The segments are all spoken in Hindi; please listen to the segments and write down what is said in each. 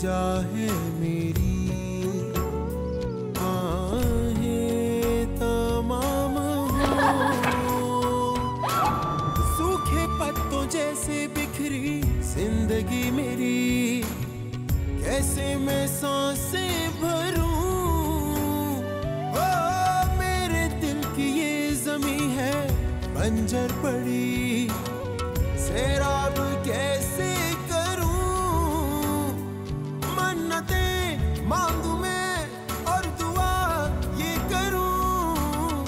जा है मेरी, आहें तमाम हो, सूखे पत्तों जैसे बिखरी जिंदगी मेरी, कैसे मैं सांसें भरूं। ओ मेरे दिल की ये ज़मीं है बंजर पड़ी, सैराब कैसे करूं। मन्नतें मांगू मैं और दुआ ये करूं,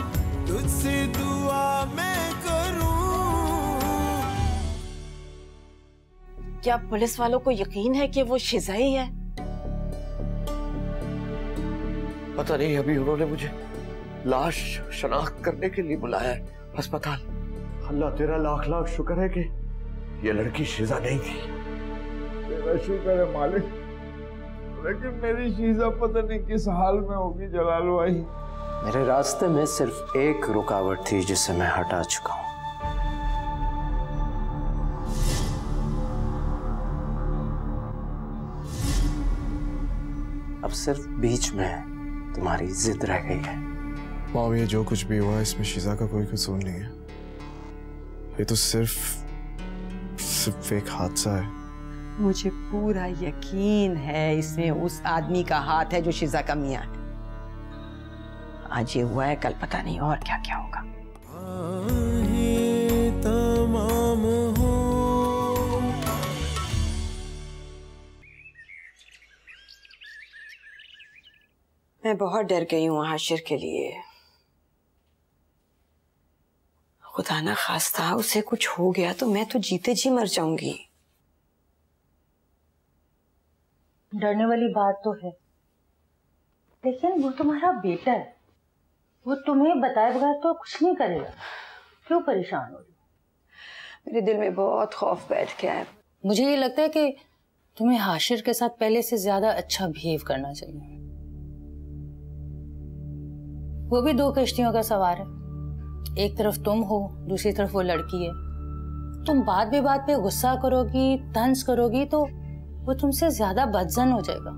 तुझसे दुआ मैं करूं। क्या पुलिस वालों को यकीन है कि वो शिजा ही है? पता नहीं, अभी उन्होंने मुझे लाश शनाख्त करने के लिए बुलाया है अस्पताल। अल्लाह तेरा लाख लाख शुक्र है कि ये लड़की शीजा नहीं थी। तेरा शुक्र है मालिक, लेकिन मेरी शीजा पता नहीं किस हाल में होगी जलाल भाई। मेरे रास्ते में सिर्फ एक रुकावट थी जिसे मैं हटा चुका हूं। अब सिर्फ बीच में तुम्हारी जिद रह गई है। मॉम, ये जो कुछ भी हुआ इसमें शीजा का कोई कसूर नहीं है। ये तो सिर्फ एक हादसा है। मुझे पूरा यकीन है इसमें उस आदमी का हाथ है जो शिजा का मियां है। आज ये हुआ है, कल पता नहीं और क्या क्या होगा। आहें तमाम हो, मैं बहुत डर गई हूँ हाशिर के लिए। खुदा ना खास्ता उसे कुछ हो गया तो मैं तो जीते जी मर जाऊंगी। डरने वाली बात तो है, लेकिन वो तुम्हारा बेटा है, वो तुम्हें बताए बगैर तो कुछ नहीं करेगा। क्यों परेशान हो रही हो? मेरे दिल में बहुत खौफ बैठ गया है। मुझे ये लगता है कि तुम्हें हाशिर के साथ पहले से ज्यादा अच्छा बिहेव करना चाहिए। वो भी दो कश्तियों का सवार है, एक तरफ तुम हो, दूसरी तरफ वो लड़की है। तुम बात पे गुस्सा करोगी, तंज करोगी तो वो तुमसे ज्यादा बदजन हो जाएगा।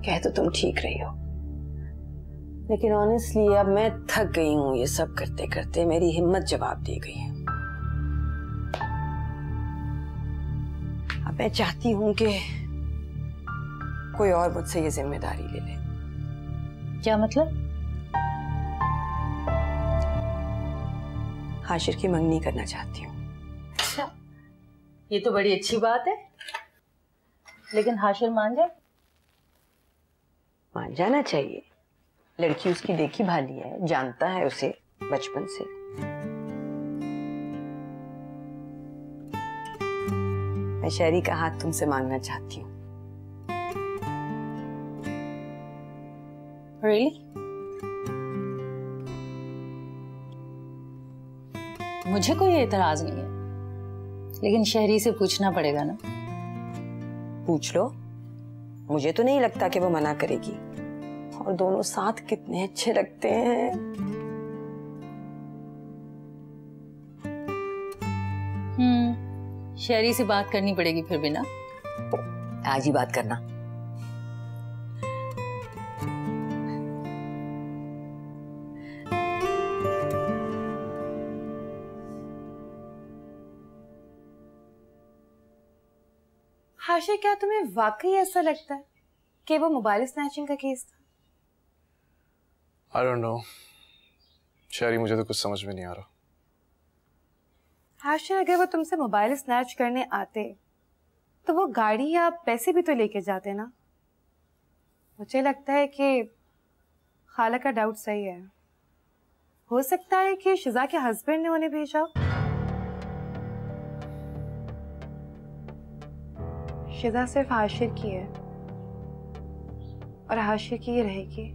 कह तो तुम ठीक रही हो, लेकिन ऑनेस्टली अब मैं थक गई हूँ। ये सब करते करते मेरी हिम्मत जवाब दे गई है। अब मैं चाहती हूँ कि कोई और मुझसे ये जिम्मेदारी ले ले। क्या मतलब? हाशिर की मंगनी करना चाहती हूँ। अच्छा, ये तो बड़ी अच्छी बात है, लेकिन हाशिर मान जाए? मान जाना चाहिए। लड़की उसकी देखी भाली है, जानता है उसे बचपन से। मैं शहरी का हाथ तुमसे मांगना चाहती हूँ। Really? मुझे कोई एतराज नहीं है, लेकिन शहरी से पूछना पड़ेगा ना। पूछ लो, मुझे तो नहीं लगता कि वो मना करेगी। और दोनों साथ कितने अच्छे लगते हैं। शहरी से बात करनी पड़ेगी फिर भी ना। आज ही बात करना। हाशिर, क्या तुम्हें वाकई ऐसा लगता है कि वो मोबाइल स्नैचिंग का केस था? I don't know. शहरी, मुझे तो कुछ समझ में नहीं आ रहा। हाशिर, अगर वो तुमसे मोबाइल स्नैच करने आते तो वो गाड़ी या पैसे भी तो लेके जाते ना। मुझे लगता है कि खाला का डाउट सही है। हो सकता है कि शिजा के हस्बैंड ने उन्हें भेजा हो। शिजा सिर्फ हाशिर की है और हाशिर की ही रहेगी।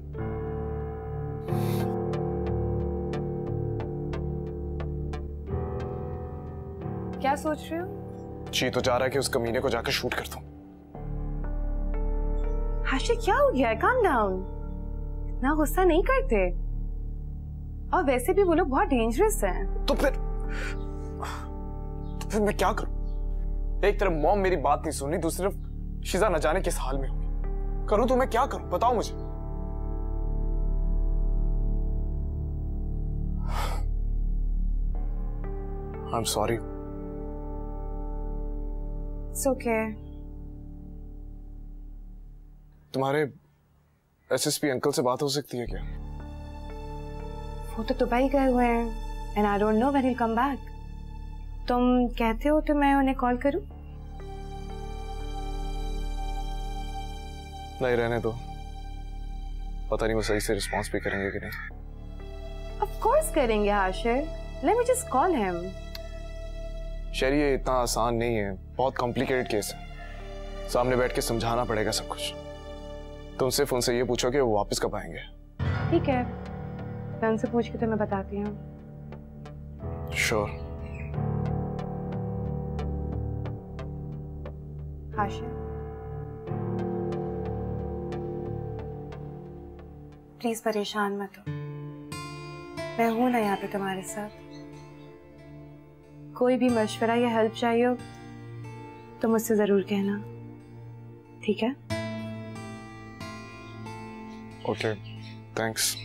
क्या सोच रहे हो? जी तो जा रहा है कि उस कमीने को जाकर शूट कर दूं। हाशिर, क्या हो गया? काम डाउन, इतना गुस्सा नहीं करते। और वैसे भी वो लोग बहुत डेंजरस हैं। तो फिर तो फिर मैं क्या करूं? एक तरफ मॉम मेरी बात नहीं सुन रही, दूसरी तरफ शीजा न जाने किस हाल में होगी। करूं तो मैं क्या करूं, बताओ मुझे। I'm sorry. It's okay. तुम्हारे एसएसपी अंकल से बात हो सकती है क्या? वो तो दुबई गए हुए हैं and I don't know when he'll come back. तुम कहते हो तो मैं उन्हें कॉल करूं? नहीं, रहने दो। पता नहीं वो सही से रिस्पॉन्स भी करेंगे कि नहीं। Of course करेंगे Ashir. Let me just call him. शरी, ये इतना आसान नहीं है, बहुत कॉम्प्लिकेटेड केस है। सामने बैठ के समझाना पड़ेगा सब कुछ। तुम सिर्फ उनसे ये पूछो कि वो वापस कब आएंगे। ठीक है, मैं उनसे पूछ के तुम्हें बताती हूँ। श्योर। आशिर, प्लीज परेशान मत हो, मैं हूं ना यहाँ पे तुम्हारे साथ। कोई भी मशवरा या हेल्प चाहिए हो तो मुझसे जरूर कहना, ठीक है? Okay, thanks.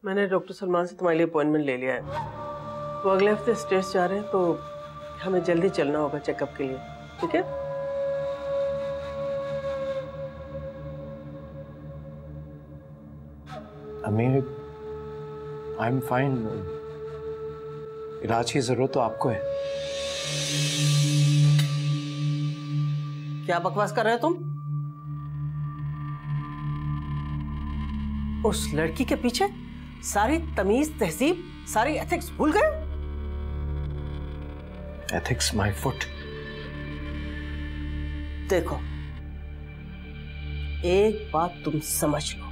मैंने डॉक्टर सलमान से तुम्हारे लिए अपॉइंटमेंट ले लिया है। वो अगले हफ्ते स्टेट्स जा रहे हैं, तो हमें जल्दी चलना होगा चेकअप के लिए, ठीक है? अमीर, आई एम फाइन। इलाज की जरूरत तो आपको है। क्या बकवास कर रहे हो तुम? उस लड़की के पीछे सारी तमीज, तहजीब, सारी एथिक्स भूल गए? Ethics my foot. देखो, एक बात तुम समझ लो,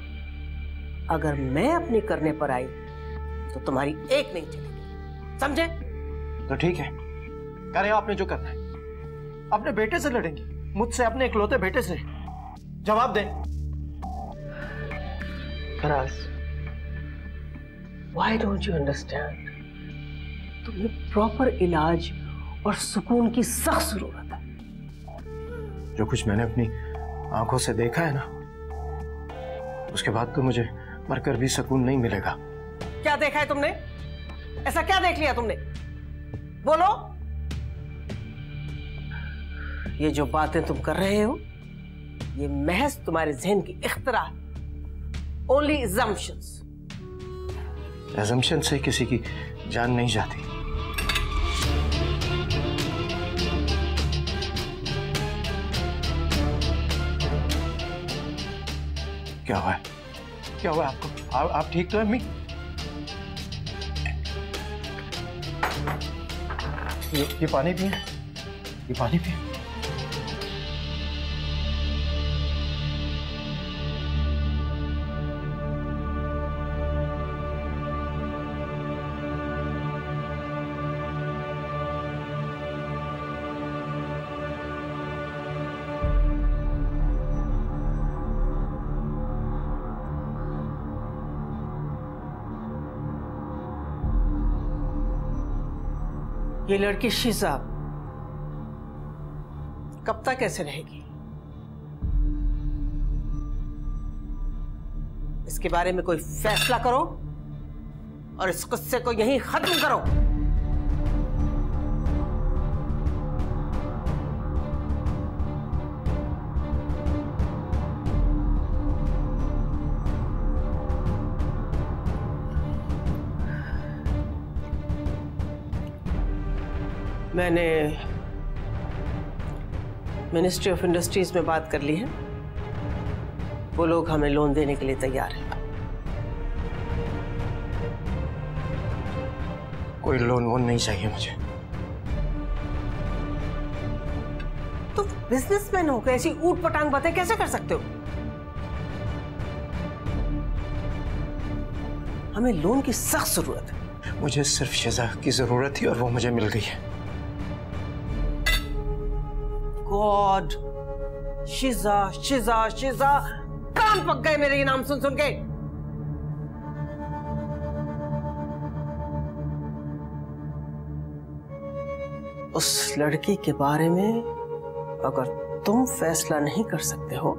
अगर मैं अपने करने पर आई तो तुम्हारी एक नहीं चलेगी, समझे? तो ठीक है, करें आपने जो करना है। अपने बेटे से लड़ेंगे, मुझसे, अपने इकलौते बेटे से। जवाब दें। Faraz, why don't you understand? तुम्हें प्रॉपर इलाज और सुकून की सख्त जरूरत है। जो कुछ मैंने अपनी आंखों से देखा है ना, उसके बाद तो मुझे मरकर भी सुकून नहीं मिलेगा। क्या देखा है तुमने? ऐसा क्या देख लिया तुमने? बोलो। ये जो बातें तुम कर रहे हो, ये महज तुम्हारे जहन की इख्तिरा, ओनली assumptions। assumption से किसी की जान नहीं जाती। क्या हुआ है? क्या हुआ आपको? आप ठीक तो है अम्मी? ये पानी पिए, ये पानी पिए। ये लड़की शीजा कब तक ऐसे रहेगी? इसके बारे में कोई फैसला करो और इस गुस्से को यहीं खत्म करो। मैंने मिनिस्ट्री ऑफ इंडस्ट्रीज में बात कर ली है, वो लोग हमें लोन देने के लिए तैयार हैं। कोई लोन वोन नहीं चाहिए मुझे। तो बिजनेसमैन होकर ऐसी ऊट पटांग बातें कैसे कर सकते हो? हमें लोन की सख्त जरूरत है। मुझे सिर्फ शीजा की जरूरत थी और वो मुझे मिल गई है। गॉड, शिजा शिजा शिजा, कान पक गए मेरे ये नाम सुन सुन के। उस लड़की के बारे में अगर तुम फैसला नहीं कर सकते हो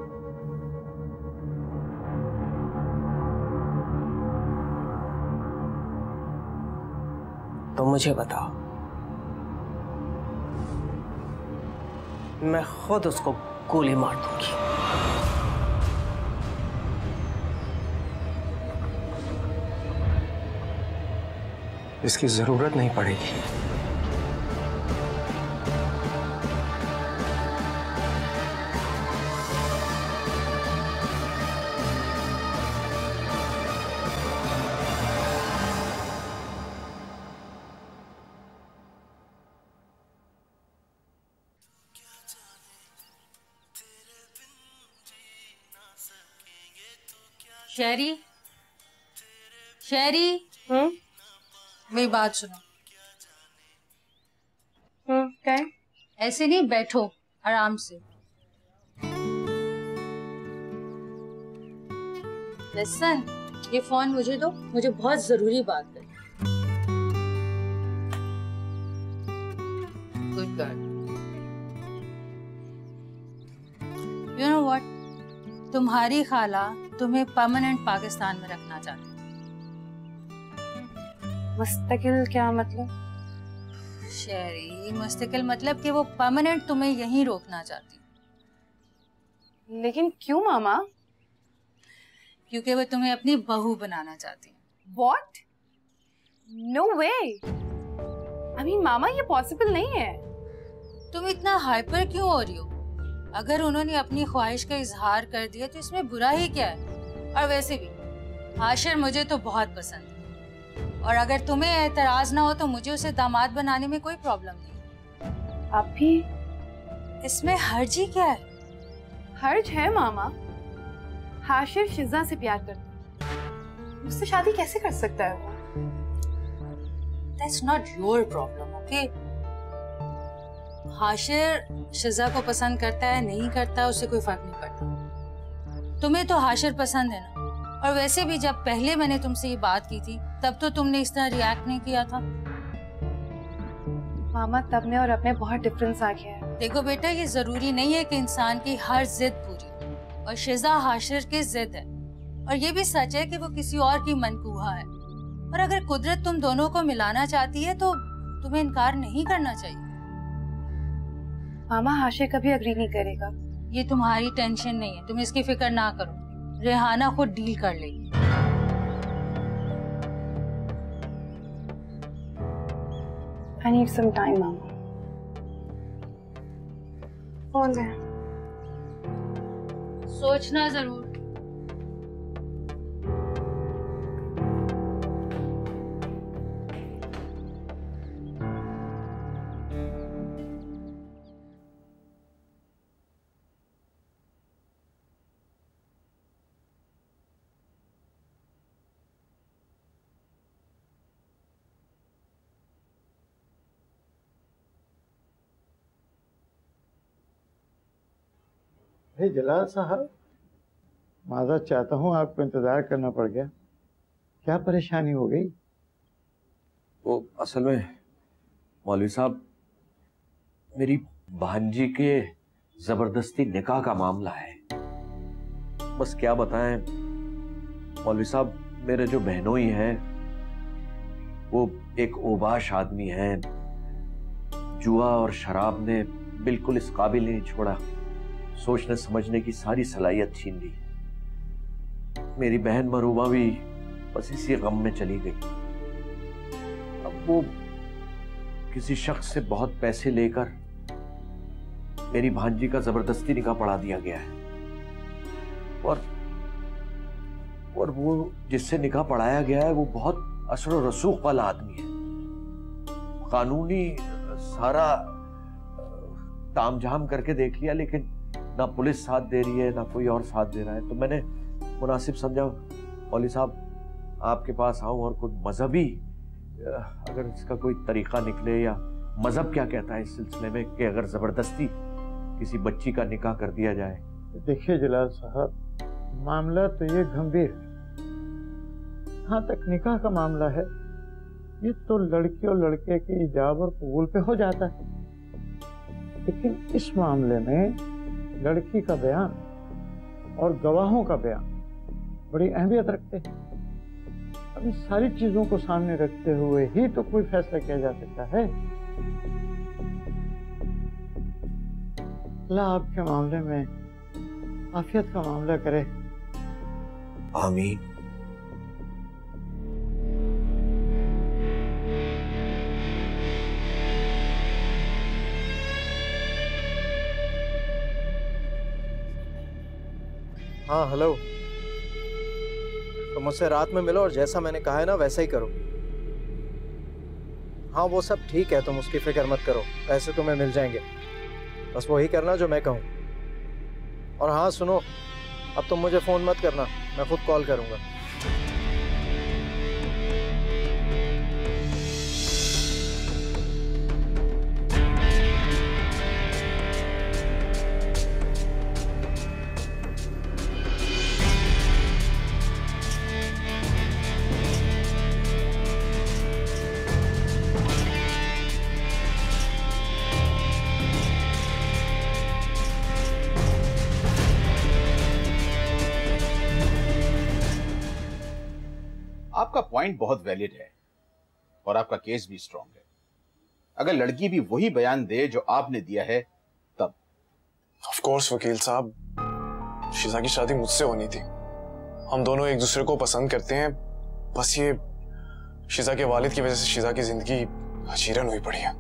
तो मुझे बताओ, मैं खुद उसको गोली मार दूंगी। इसकी जरूरत नहीं पड़ेगी। शेरी, शेरी, मेरी बात सुनो। क्या है? ऐसे नहीं, बैठो आराम से। लिसन, ये फोन मुझे दो, मुझे बहुत जरूरी बात है। Good girl. You know what, तुम्हारी खाला तुम्हें परमानेंट पाकिस्तान में रखना चाहती है। मुस्तकिल क्या मतलब? शेरी, मुस्तकिल मतलब कि वो परमानेंट तुम्हें यहीं रोकना चाहती है। लेकिन क्यों मामा? क्योंकि वो तुम्हें अपनी बहू बनाना चाहती है। What? No way! I mean, मामा ये पॉसिबल नहीं है। तुम इतना हाइपर क्यों हो रही हो? अगर उन्होंने अपनी ख्वाहिश का इजहार कर दिया तो इसमें बुरा ही क्या है? और वैसे भी हाशिर मुझे तो बहुत पसंद है, और अगर तुम्हें एतराज ना हो तो मुझे उसे दामाद बनाने में कोई प्रॉब्लम नहीं। आप भी? इसमें हर्ज ही क्या है? हर्ज है मामा। हाशिर शिजा से प्यार करता है, उससे शादी कैसे कर सकता है वो? That's not your problem, okay? Hashir शिजा को पसंद करता है नहीं करता उसे कोई फर्क नहीं पड़ता। तुम्हें तो हाशिर पसंद है ना, और वैसे भी जब पहले मैंने तुमसे ये बात की थी तब तो तुमने इस तरह रिएक्ट नहीं किया था। मामा तब में और अब में बहुत डिफरेंस आ गया है। देखो बेटा, ये जरूरी नहीं है कि इंसान की हर जिद पूरी हो, और शिजा हाशिर की जिद है, और ये भी सच है कि वो किसी और की मनकूहा है। और अगर कुदरत तुम दोनों को मिलाना चाहती है तो तुम्हें इनकार नहीं करना चाहिए। मामा हाशिर कभी अग्री नहीं करेगा। ये तुम्हारी टेंशन नहीं है, तुम इसकी फिक्र ना करो, रेहाना खुद डील कर लेगी। I need some time, मामा। फोन दे। सोचना जरूर। जलाल साहब, माज़रत चाहता हूँ, आपको इंतजार करना पड़ गया। क्या परेशानी हो गई? वो असल में मौलवी साहब, मेरी भांजी के जबरदस्ती निकाह का मामला है। बस क्या बताएं मौलवी साहब, मेरे जो बहनोई हैं वो एक ओबाश आदमी हैं। जुआ और शराब ने बिल्कुल इस काबिल नहीं छोड़ा, सोचने समझने की सारी सलाहियत छीन ली। मेरी बहन मरूबा भी बस इसी गम में चली गई। अब वो किसी शख्स से बहुत पैसे लेकर मेरी भांजी का जबरदस्ती निकाह पढ़ा दिया गया है, और वो जिससे निकाह पढ़ाया गया है वो बहुत असर और रसूख वाला आदमी है। कानूनी सारा तामझाम करके देख लिया, लेकिन ना पुलिस साथ दे रही है ना कोई और साथ दे रहा है। तो मैंने मुनासिब समझा मौलवी साहब आपके पास आऊं और कुछ मजहबी अगर इसका कोई तरीका निकले, या मजहब क्या कहता है इस सिलसिले में कि अगर जबरदस्ती किसी बच्ची का निकाह कर दिया जाए। देखिए जलाल साहब, मामला तो ये गंभीर है। जहाँ तक निकाह का मामला है, ये तो लड़की और लड़के के इजाब और कबूल पे हो जाता है, लेकिन इस मामले में लड़की का बयान और गवाहों का बयान बड़ी अहमियत रखते हैं। अब इस सारी चीजों को सामने रखते हुए ही तो कोई फैसला किया जा सकता है। अल्लाह आपके मामले में आफियत का मामला करे। आमीन। हाँ हेलो, तो मुझसे रात में मिलो और जैसा मैंने कहा है ना वैसा ही करो। हाँ वो सब ठीक है, तुम उसकी फिक्र मत करो, पैसे तुम्हें मिल जाएंगे, बस वही करना जो मैं कहूँ। और हाँ सुनो, अब तुम मुझे फ़ोन मत करना, मैं खुद कॉल करूँगा। आपका पॉइंट बहुत वैलिड है और आपका केस भी स्ट्रांग है। अगर लड़की भी वही बयान दे जो आपने दिया है तब। ऑफ कोर्स वकील साहब, शीजा की शादी मुझसे होनी थी। हम दोनों एक दूसरे को पसंद करते हैं, बस ये शीजा के वालिद की वजह से शीजा की जिंदगी हजीरन हुई पड़ी है।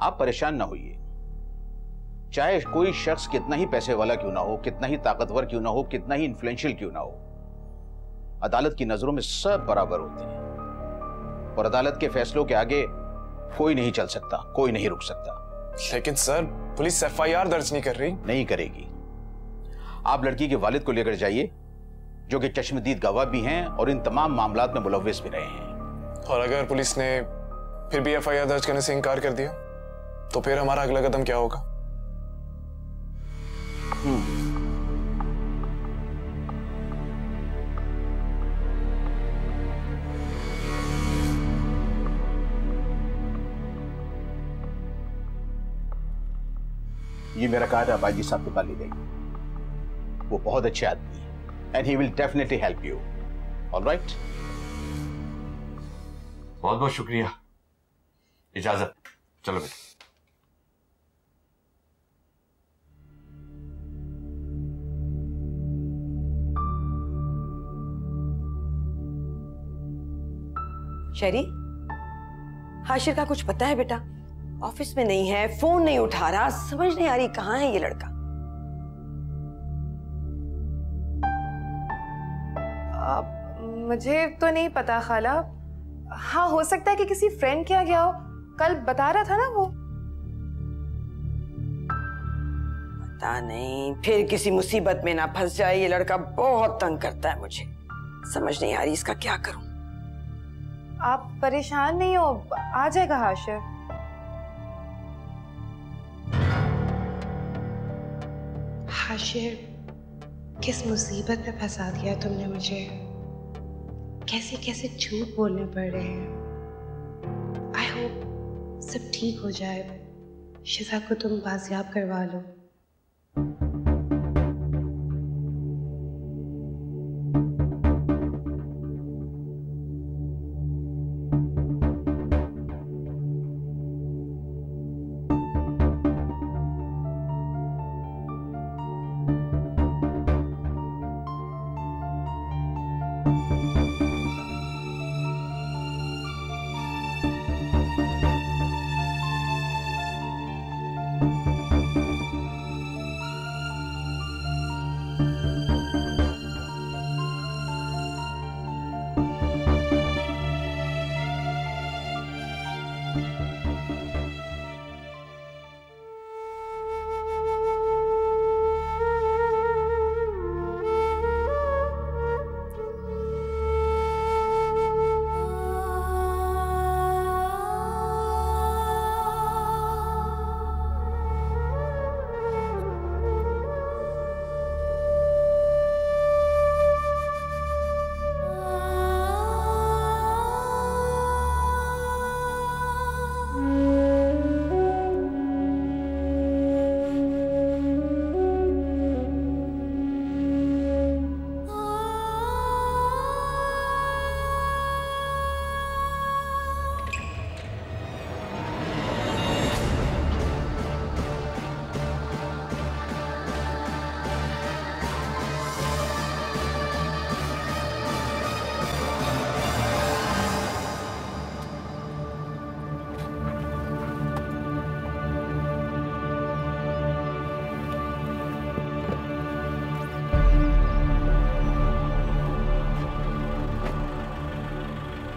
आप परेशान ना होइए, चाहे कोई शख्स कितना ही पैसे वाला क्यों ना हो, कितना ही ताकतवर क्यों ना हो, कितना ही इन्फ्लुएंशियल क्यों ना हो, अदालत की नजरों में सब बराबर होते हैं और अदालत के फैसलों के आगे कोई नहीं चल सकता, कोई नहीं रुक सकता। लेकिन सर, पुलिस एफआईआर दर्ज नहीं कर रही। नहीं करेगी। आप लड़की के वालिद को लेकर जाइए, जो कि चश्मदीद गवाह भी हैं और इन तमाम मामलात में मुलव्विस भी रहे हैं। और अगर पुलिस ने फिर भी एफआईआर दर्ज करने से इनकार कर दिया तो फिर हमारा अगला कदम क्या होगा? ये मेरा कार्ड आप आईजी साहब के पास ले जाइए, वो बहुत अच्छे आदमी है and he will definitely help you. Alright, बहुत बहुत शुक्रिया। इजाजत, चलो बेटा। शेरी, हाशिर का कुछ पता है बेटा? ऑफिस में नहीं है, फोन नहीं उठा रहा, समझ नहीं आ रही कहाँ है ये लड़का। मुझे तो नहीं पता खाला। हाँ हो सकता है कि किसी फ्रेंड के यहाँ गया हो, कल बता रहा था ना वो। पता नहीं फिर किसी मुसीबत में ना फंस जाए। ये लड़का बहुत तंग करता है मुझे, समझ नहीं आ रही इसका क्या करूं। आप परेशान नहीं हो, आ जाएगा हाशिर। हाशिर, किस मुसीबत में फंसा दिया तुमने मुझे। कैसे कैसे झूठ बोलने पड़ रहे हैं। आई होप सब ठीक हो जाए, शिजा को तुम बाजियाब करवा लो।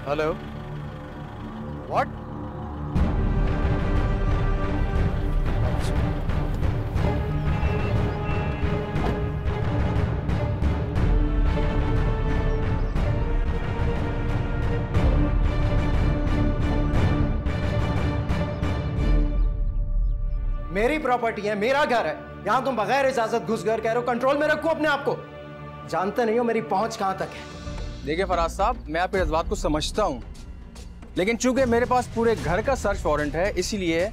Hello, what? मेरी प्रॉपर्टी है, मेरा घर है, यहां तुम बगैर इजाजत घुस घर कह रहे हो कंट्रोल में रखो अपने आप को। जानते नहीं हो मेरी पहुंच कहां तक है। देखिए फराज साहब, मैं आपके जज्बात को समझता हूं, लेकिन चूंकि मेरे पास पूरे घर का सर्च वारंट है, इसीलिए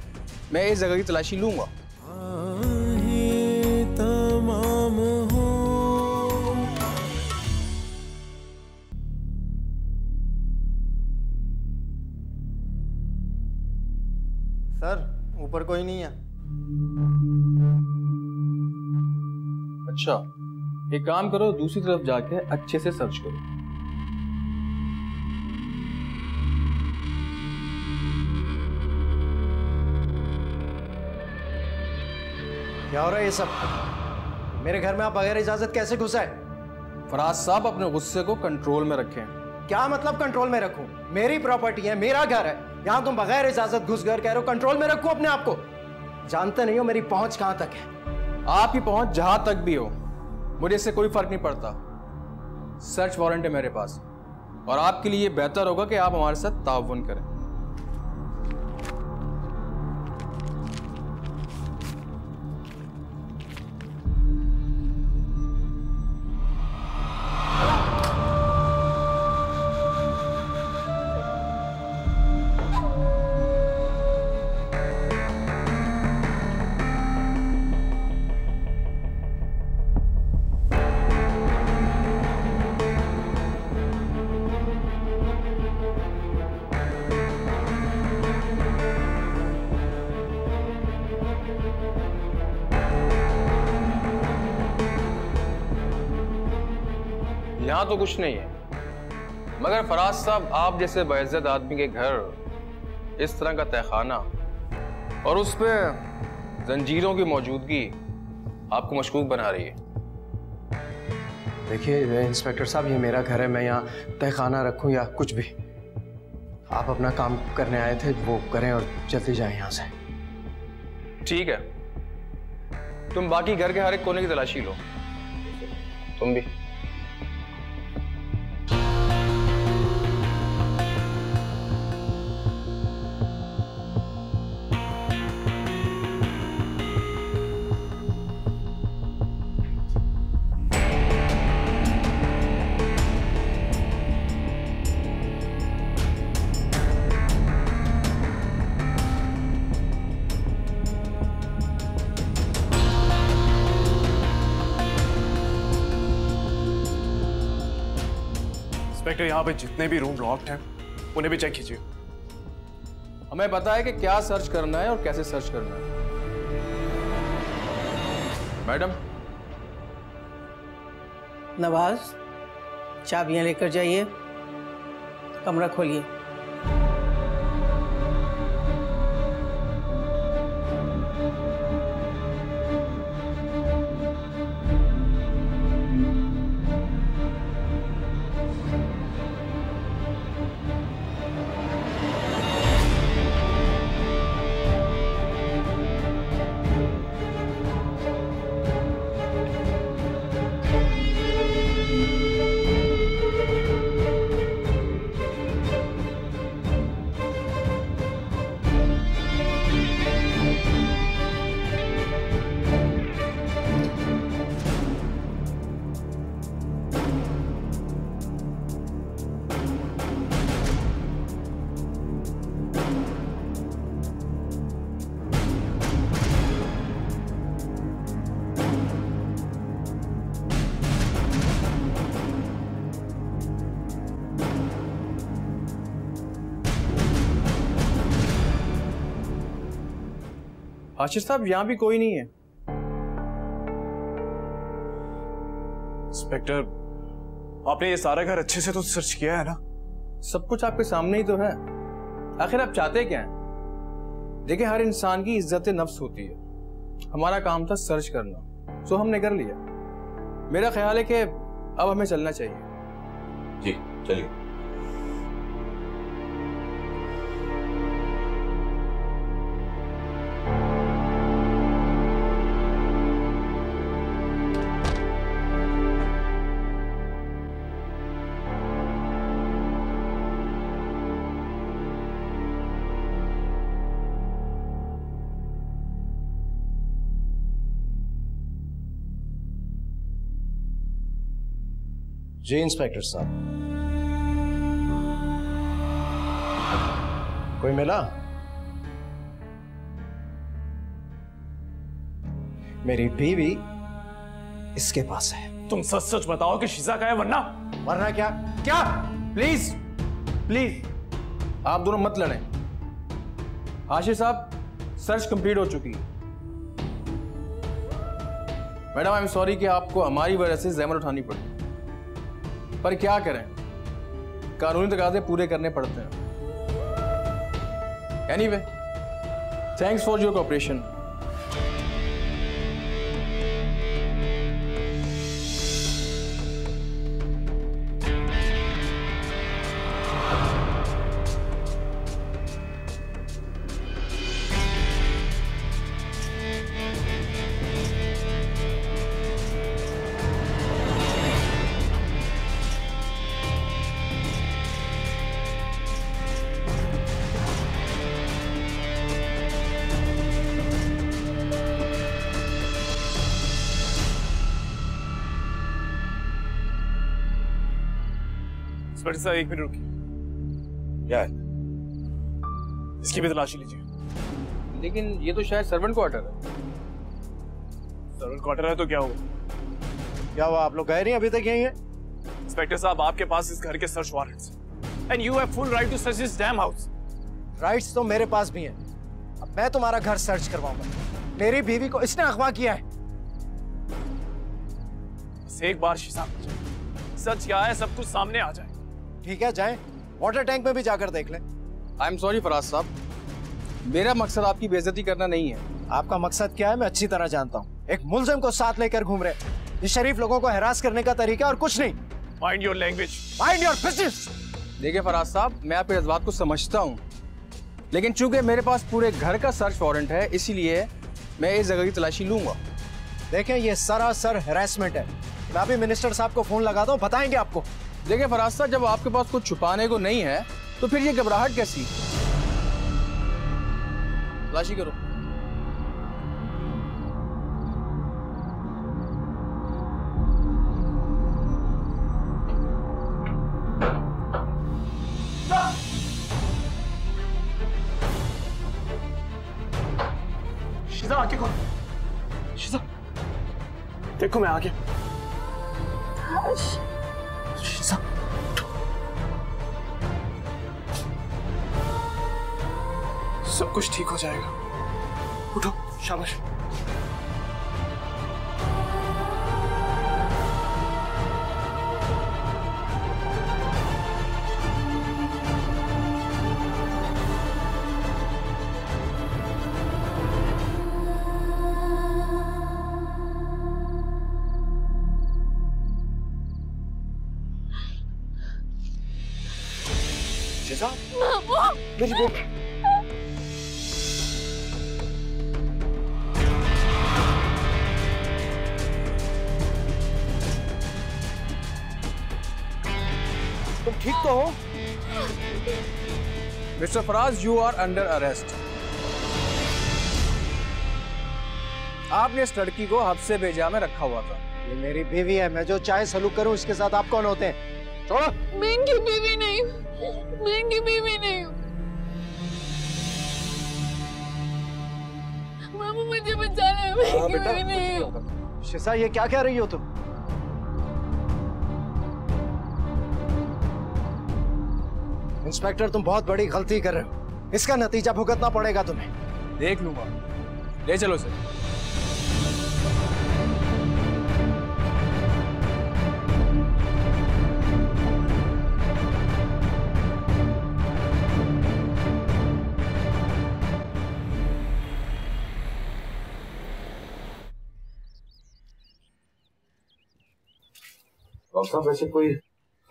मैं इस जगह की तलाशी लूंगा। तमाम हो सर, ऊपर कोई नहीं है। अच्छा, एक काम करो, दूसरी तरफ जाके अच्छे से सर्च करो। क्या हो रहा है ये सब? मेरे घर में आप बगैर इजाजत कैसे घुसा है? फराज साहब, अपने गुस्से को कंट्रोल में रखें। क्या मतलब कंट्रोल में रखूं? मेरी प्रॉपर्टी है, मेरा घर है, यहां तुम बगैर इजाजत घुस घर कह रहे हो कंट्रोल में रखो अपने आप को। जानते नहीं हो मेरी पहुंच कहां तक है। आपकी पहुंच जहां तक भी हो, मुझे इससे कोई फर्क नहीं पड़ता। सर्च वारंट है मेरे पास, और आपके लिए बेहतर होगा कि आप हमारे साथ ताउन करें। यहाँ तो कुछ नहीं है, मगर फराज साहब, आप जैसे बाइज्जत आदमी के घर इस तरह का तहखाना और उस पे जंजीरों की मौजूदगी आपको मशकूक बना रही है। देखिए इंस्पेक्टर साहब, ये मेरा घर है, मैं यहाँ तहखाना रखूँ या कुछ भी, आप अपना काम करने आए थे वो करें और जल्दी जाएं यहाँ से। ठीक है, तुम बाकी घर के हर एक कोने की तलाशी लो, तुम भी। इंस्पेक्टर, यहाँ पे जितने भी रूम लॉक्ड हैं उन्हें भी चेक कीजिए। हमें पता है कि क्या सर्च करना है और कैसे सर्च करना है। मैडम। नवाज, चाबियां लेकर जाइए, कमरा खोलिए। आशिर साहब, यहाँ भी कोई नहीं है। इंस्पेक्टर, आपने ये सारा घर अच्छे से तो सर्च किया है ना? सब कुछ आपके सामने ही तो है। आखिर आप चाहते क्या हैं? देखिए, हर इंसान की इज्जत नफ्स होती है। हमारा काम था सर्च करना, सो हमने कर लिया। मेरा ख्याल है कि अब हमें चलना चाहिए। जी चलिए। जी इंस्पेक्टर साहब, कोई मिला? मेरी बीवी इसके पास है। तुम सच सच बताओ कि शीजा का है, वरना क्या? क्या? प्लीज प्लीज आप दोनों मत लड़ें। आशिर साहब, सर्च कंप्लीट हो चुकी है। मैडम आई एम सॉरी कि आपको हमारी वजह से ज़हमत उठानी पड़ी, पर क्या करें, कानूनी तकाज़े पूरे करने पड़ते हैं। Anyway, thanks for your cooperation. Inspector साहब, 1 मिनट रुकिए। क्या है? इसकी भी तलाशी लीजिए। लेकिन ये तो शायद सर्वेंट क्वार्टर है। सर्वेंट क्वार्टर है तो क्या हुआ? क्या हुआ? आप लोग गए नहीं अभी तक यहीं हैं? इंस्पेक्टर साहब, आपके पास इस घर के search warrants and you have full right to search this damn house. Rights तो मेरे पास भी हैं। अब मैं तुम्हारा घर सर्च करवाऊंगा। मेरी बीवी को इसने अगवा किया है। बस एक बार शीशा खुल जाए, सच क्या है सब कुछ सामने आ जाए। ठीक है, जाएं, वाटर टैंक में भी जाकर देख लें। आई एम सॉरी फराज साहब, मेरा मकसद आपकी बेइज्जती करना नहीं है। आपका मकसद क्या है मैं अच्छी तरह जानता हूँ। एक मुलजिम को साथ लेकर घूम रहे, ये शरीफ लोगों को हरास करने का तरीका और कुछ नहीं। Mind your language, mind your business. देखिए फराज साहब, मैं आपके जज्बात को समझता हूँ, लेकिन चूंकि मेरे पास पूरे घर का सर्च वारंट है, इसीलिए मैं इस जगह की तलाशी लूंगा। देखें, ये सरासर हैरेसमेंट है। मैं अभी मिनिस्टर साहब को फोन लगाता हूँ, बताएंगे आपको। देखिए फराज साहब, जब आपके पास कुछ छुपाने को नहीं है तो फिर ये घबराहट कैसी? तलाशी करो। शीजा, आके कौन? शीजा, देखो मैं आ गया। शीजा, सब कुछ ठीक हो जाएगा। उठो, शाबाश। शीजा, मेरी बेटी। तुम ठीक तो हो? Mister Faraz, you are under arrest. आपने इस लड़की को हब्से बेजा में रखा हुआ था। ये मेरी बीवी है, मैं जो चाहे सलूक करूं इसके साथ। आप कौन होते हैं? छोड़ो। मैं इनकी बीवी नहीं हूँ, मैं इनकी बीवी नहीं हूँ। मामू मुझे बचा ले, मैं इनकी बीवी नहीं हूँ। शिसा, ये क्या कह रही हो तुम? इंस्पेक्टर, तुम बहुत बड़ी गलती कर रहे हो। इसका नतीजा भुगतना पड़ेगा तुम्हें। देख लूंगा, ले चलो इसे। डॉक्टर साहब, वैसे कोई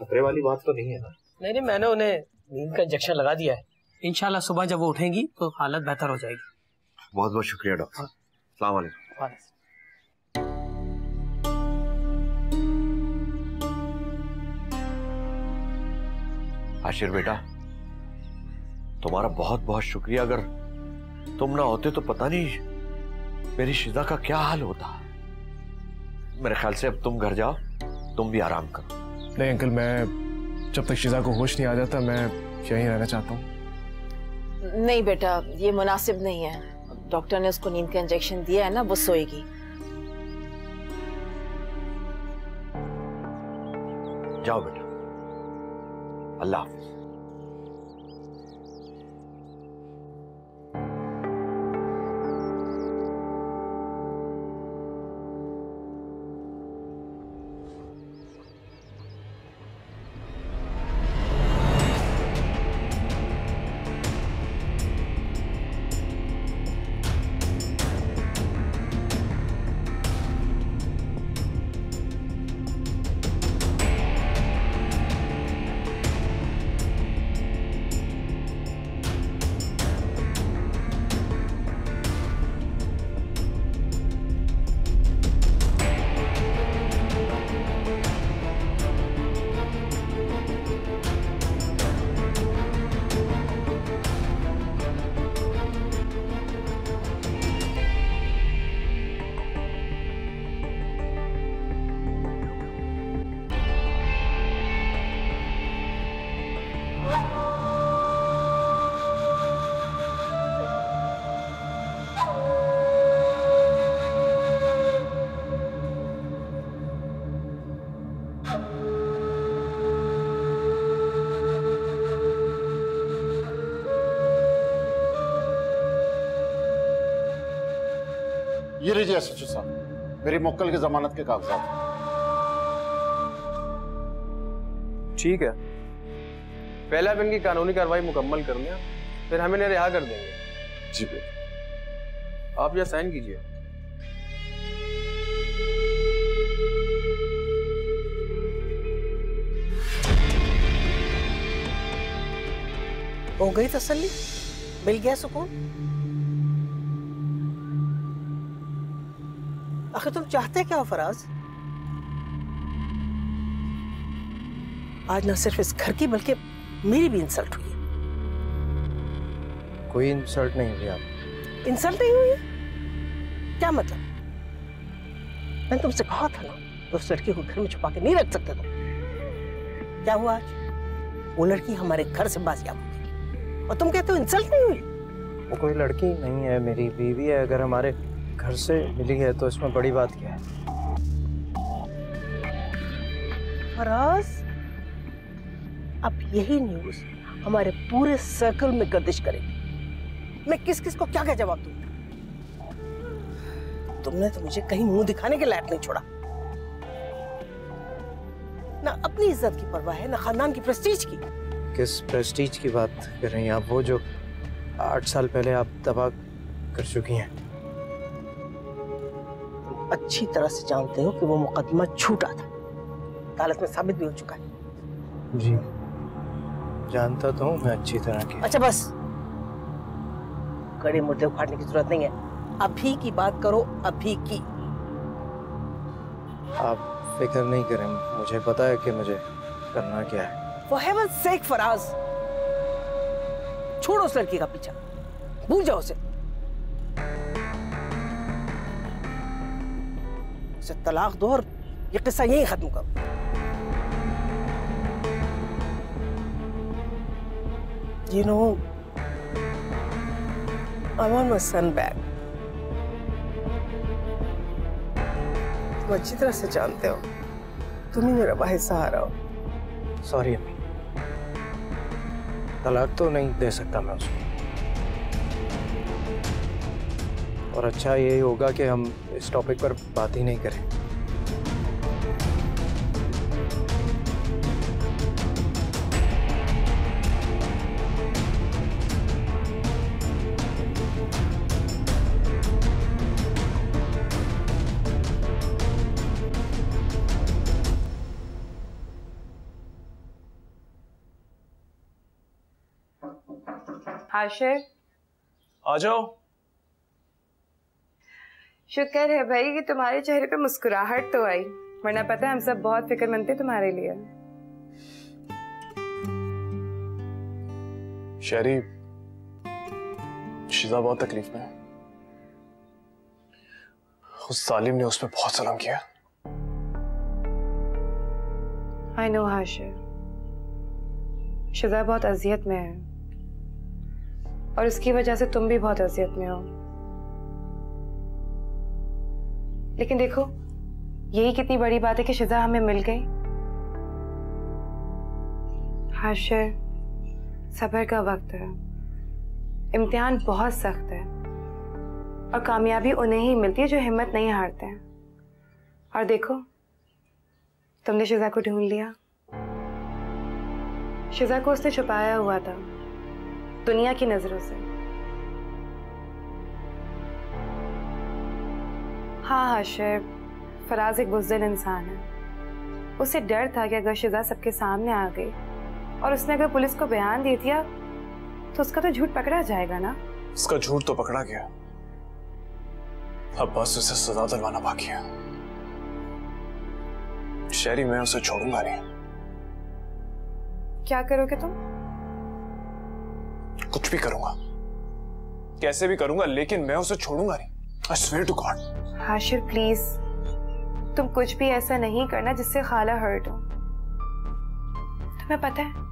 खतरे वाली बात तो नहीं है ना? नहीं, मैंने उन्हें नींद का इंजेक्शन लगा दिया है। इंशाल्लाह सुबह जब वो उठेंगी तो हालत बेहतर हो जाएगी। बहुत बहुत शुक्रिया डॉक्टर। अस्सलाम वालेकुम। आशिर बेटा, तुम्हारा बहुत बहुत शुक्रिया। अगर तुम ना होते तो पता नहीं मेरी शीजा का क्या हाल होता। मेरे ख्याल से अब तुम घर जाओ, तुम भी आराम करो। नहीं अंकल, मैं जब तक शीजा को होश नहीं आ जाता मैं यहीं रहना चाहता हूँ। नहीं बेटा, ये मुनासिब नहीं है। डॉक्टर ने उसको नींद का इंजेक्शन दिया है ना, वो सोएगी। जाओ बेटा, अल्लाह हाफिज। ये लीजिए एसएचओ साहब, मेरी मुक्कल की जमानत के कागजात। ठीक है, पहले आप इनकी कानूनी कार्रवाई मुकम्मल कर लें, फिर हम इन्हें रिहा कर देंगे। जी बेटा। आप यह साइन कीजिए। हो गई तसल्ली? मिल गया सुकून? आखिर तुम चाहते क्या हो फराज? आज ना सिर्फ इस घर की बल्कि मेरी भी इंसल्ट हुई है। कोई इंसल्ट नहीं हुई। आप इंसल्ट नहीं हुई है? क्या मतलब? मैंने तुमसे कहा था ना, उस लड़की को घर में छुपा के नहीं रख सकते तुम। क्या हुआ आज? वो लड़की हमारे घर से बाजियाब होगी और तुम कहते हो इंसल्ट नहीं हुई? वो कोई लड़की नहीं है, मेरी बीवी है। अगर हमारे घर से मिली है तो इसमें बड़ी बात क्या है? फराज, अब यही न्यूज़ हमारे पूरे सर्कल में गर्दिश करेगी। मैं किस किस को क्या जवाब दूं? तुमने तो मुझे कहीं मुंह दिखाने के लायक नहीं छोड़ा। ना अपनी इज्जत की परवाह है, ना खानदान की प्रेस्टीज की। किस प्रेस्टीज की बात कर रही हैं आप? वो जो 8 साल पहले आप तबाह कर चुकी हैं। अच्छी तरह से जानते हो कि वो मुकदमा झूठा था, अदालत में साबित भी हो चुका है। जी जानता तो हूँ मैं अच्छी तरह की। अच्छा बस, कड़े मुद्दे उखाड़ने की जरूरत नहीं है। अभी की बात करो, अभी की। आप फिक्र नहीं करें, मुझे पता है कि मुझे करना क्या है। For heaven's sake फराज, छोड़ो उस लड़की का पीछा, भूल जाओ उसे। उसे तलाक दो और ये किस्सा यहीं खत्म करो। You know, I want my son back. तुम अच्छी तरह से जानते हो, तुम ही मेरा वाहिद सहारा हो। सॉरी अम्मी, तलाक तो नहीं दे सकता मैं उसको। और अच्छा यही होगा कि हम इस टॉपिक पर बात ही नहीं करें। हाशिर, आ जाओ। शुक्र है भाई कि तुम्हारे चेहरे पे मुस्कुराहट तो आई, वरना पता है हम सब बहुत फिक्रमंद थे तुम्हारे लिए। शहरी, शीजा बहुत तकलीफ में है। उस सालिम ने उस पर बहुत सलाम किया। आई नो हाशिर, शिजा बहुत अजियत में है और इसकी वजह से तुम भी बहुत अजियत में हो। लेकिन देखो, यही कितनी बड़ी बात है कि शिजा हमें मिल गई। हाशिर, सब्र का वक्त है, इम्तिहान बहुत सख्त है और कामयाबी उन्हें ही मिलती है जो हिम्मत नहीं हारते हैं। और देखो, तुमने शिजा को ढूंढ लिया। शिजा को उसने छुपाया हुआ था दुनिया की नजरों से। हाँ हाशिर, फराज एक बुज़दिल इंसान है। उसे डर था कि अगर शिजा सबके सामने आ गई और उसने अगर पुलिस को बयान दे दिया तो उसका तो झूठ पकड़ा जाएगा ना। उसका झूठ तो पकड़ा गया, अब बस उसे सजा दिलवाना बाकी है। शहरी, मैं उसे छोड़ूंगा नहीं। क्या करोगे तुम? कुछ भी करूंगा, कैसे भी करूंगा, लेकिन मैं उसे छोड़ूंगा नहीं। I swear to God। Hashir please, तुम कुछ भी ऐसा नहीं करना जिससे खाला हर्ट हो। तुम्हें पता है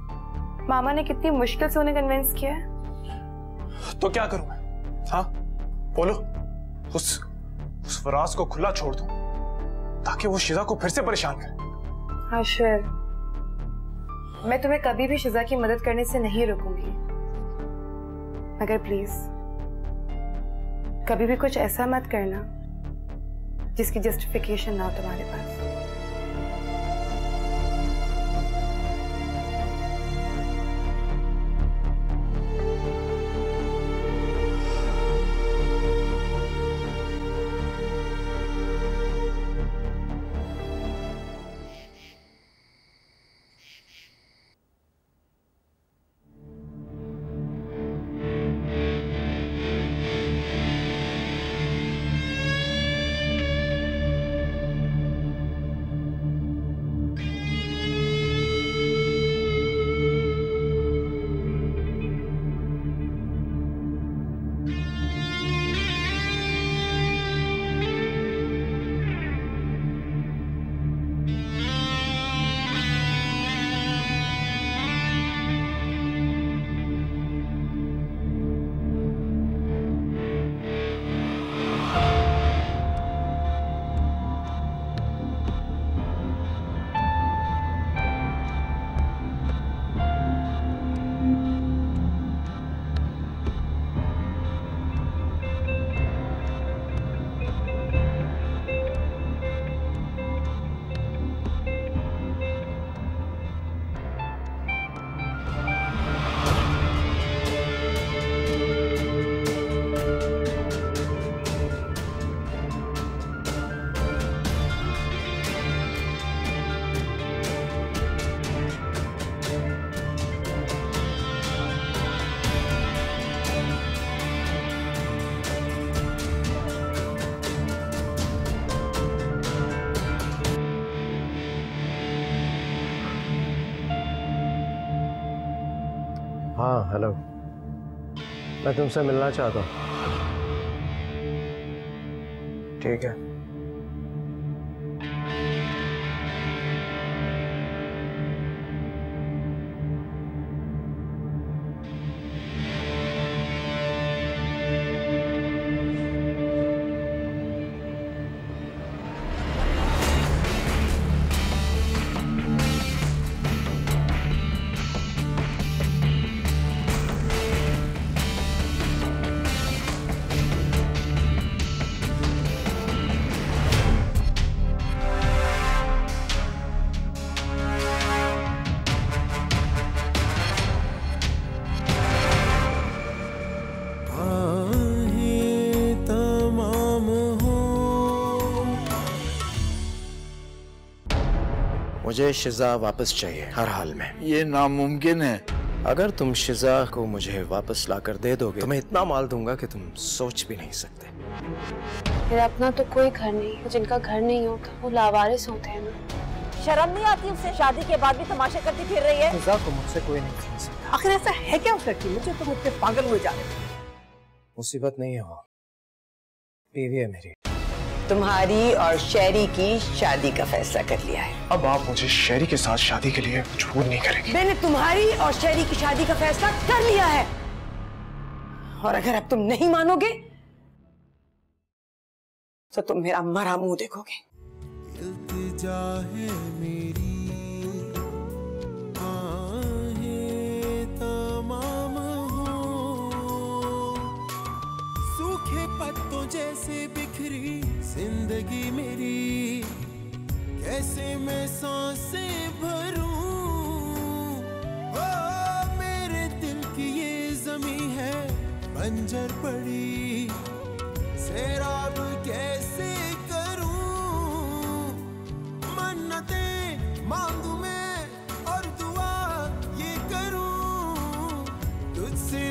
मामा ने कितनी मुश्किल से उन्हें कन्विंस किया है। तो क्या करूं मैं? हाँ बोलो, उस फराज को खुला छोड़ दूं ताकि वो शिजा को फिर से परेशान करे। हाशिर, मैं तुम्हें कभी भी शिजा की मदद करने से नहीं रोकूंगी, मगर प्लीज कभी भी कुछ ऐसा मत करना जिसकी जस्टिफिकेशन ना हो तुम्हारे पास। हाँ हेलो, मैं तुमसे मिलना चाहता हूँ। ठीक है। मुझे शिजा वापस चाहिए हर हाल में। ये नामुमकिन है। अगर तुम शिजा को मुझे वापस लाकर दे दोगे तो मैं इतना माल दूंगा कि तुम सोच भी नहीं सकते। मेरा अपना तो कोई घर नहीं, जिनका घर नहीं होता वो लावारिस होते हैं ना। शर्म नहीं आती उसे? शादी के बाद भी तमाशे करती फिर रही है। शिजा को मुझसे कोई नहीं छीन सकता। आखिर ऐसा है क्या उस लड़की में जो तुम इतने पागल हुए जा रहे हो? मुसीबत नहीं है वो, बीवी है मेरी। तुम्हारी और शैरी की शादी का फैसला कर लिया है। अब आप मुझे शैरी के साथ शादी के लिए मजबूर नहीं करेंगे। मैंने तुम्हारी और शैरी की शादी का फैसला कर लिया है, और अगर अब तुम नहीं मानोगे तो तुम मेरा मरा मुंह देखोगे। इल्तिजा है मेरी, आहें तमाम हो, सूखे पत्तों जैसे बिखरी जिंदगी मेरी, कैसे मैं सांसें भरूं। ओ मेरे दिल की ये ज़मीं है बंजर पड़ी, सैराब कैसे करूं। मन्नतें मांगू मैं और दुआ ये करूं, तुझसे